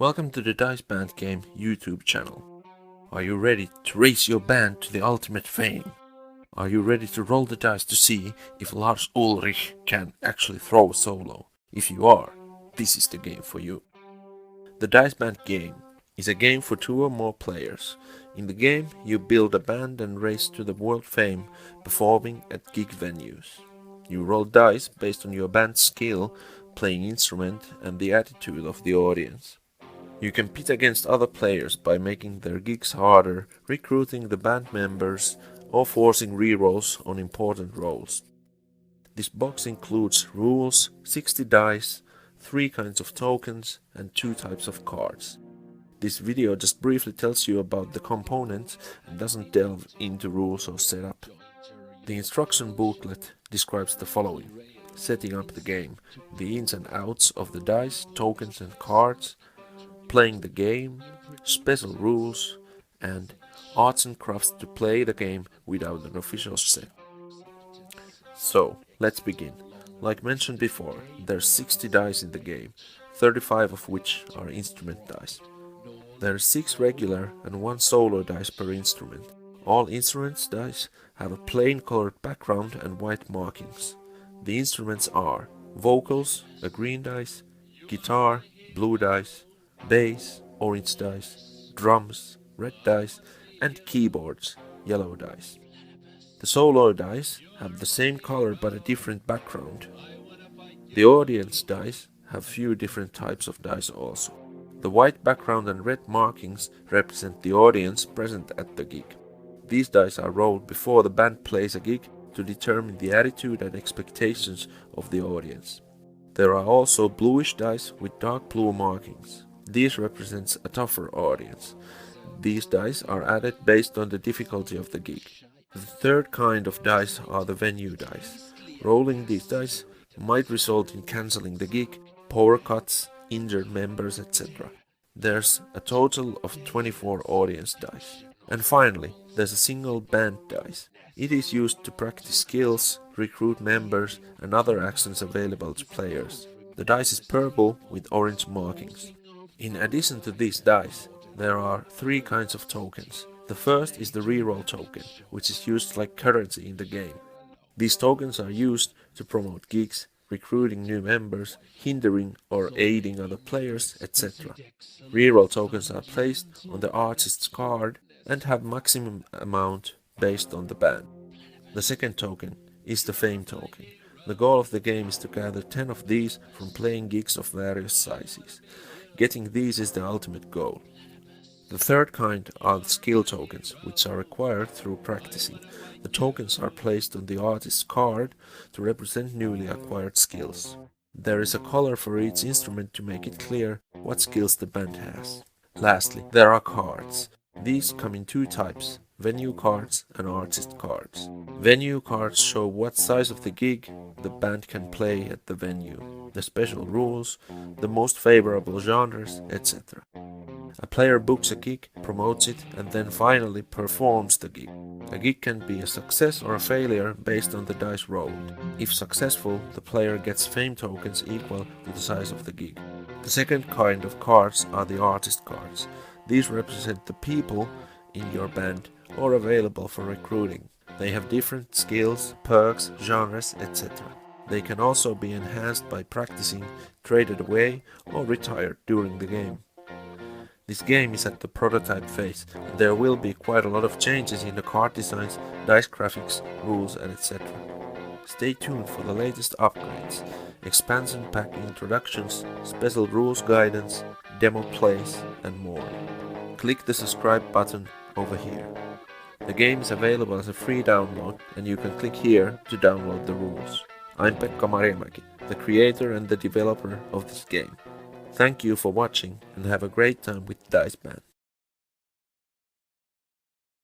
Welcome to the Dice Band Game YouTube channel. Are you ready to race your band to the ultimate fame? Are you ready to roll the dice to see if Lars Ulrich can actually throw a solo? If you are, this is the game for you. The Dice Band Game is a game for 2 or more players. In the game, you build a band and race to the world fame performing at gig venues. You roll dice based on your band's skill, playing instrument, and the attitude of the audience. You compete against other players by making their gigs harder, recruiting the band members, or forcing rerolls on important roles. This box includes rules, 60 dice, 3 kinds of tokens, and 2 types of cards. This video just briefly tells you about the components and doesn't delve into rules or setup. The instruction booklet describes the following: setting up the game, the ins and outs of the dice, tokens and cards, playing the game, special rules, and arts and crafts to play the game without an official set. So, let's begin. Like mentioned before, there's 60 dice in the game, 35 of which are instrument dice. There are 6 regular and 1 solo dice per instrument. All instruments dice have a plain colored background and white markings. The instruments are vocals, a green dice, guitar, blue dice, bass, orange dice, drums, red dice, and keyboards, yellow dice. The solo dice have the same color but a different background. The audience dice have few different types of dice also. The white background and red markings represent the audience present at the gig. These dice are rolled before the band plays a gig to determine the attitude and expectations of the audience. There are also bluish dice with dark blue markings. These represents a tougher audience. These dice are added based on the difficulty of the gig. The third kind of dice are the venue dice. Rolling these dice might result in cancelling the gig, power cuts, injured members, etc. There's a total of 24 audience dice. And finally, there's a single band dice. It is used to practice skills, recruit members, and other actions available to players. The dice is purple with orange markings. In addition to these dice, there are 3 kinds of tokens. The first is the reroll token, which is used like currency in the game. These tokens are used to promote gigs, recruiting new members, hindering or aiding other players, etc. Reroll tokens are placed on the artist's card and have maximum amount based on the band. The second token is the fame token. The goal of the game is to gather 10 of these from playing gigs of various sizes. Getting these is the ultimate goal. The third kind are the skill tokens, which are acquired through practicing. The tokens are placed on the artist's card to represent newly acquired skills. There is a color for each instrument to make it clear what skills the band has. Lastly, there are cards. These come in 2 types: venue cards and artist cards. Venue cards show what size of the gig the band can play at the venue, the special rules, the most favorable genres, etc. A player books a gig, promotes it, and then finally performs the gig. A gig can be a success or a failure based on the dice rolled. If successful, the player gets fame tokens equal to the size of the gig. The second kind of cards are the artist cards. These represent the people in your band or available for recruiting. They have different skills, perks, genres, etc. They can also be enhanced by practicing, traded away, or retired during the game. This game is at the prototype phase, and there will be quite a lot of changes in the card designs, dice graphics, rules, and etc. Stay tuned for the latest upgrades, expansion pack introductions, special rules guidance, demo plays, and more. Click the subscribe button over here. The game is available as a free download, and you can click here to download the rules. I'm Pekka Marjamäki, the creator and the developer of this game. Thank you for watching and have a great time with Dice Band.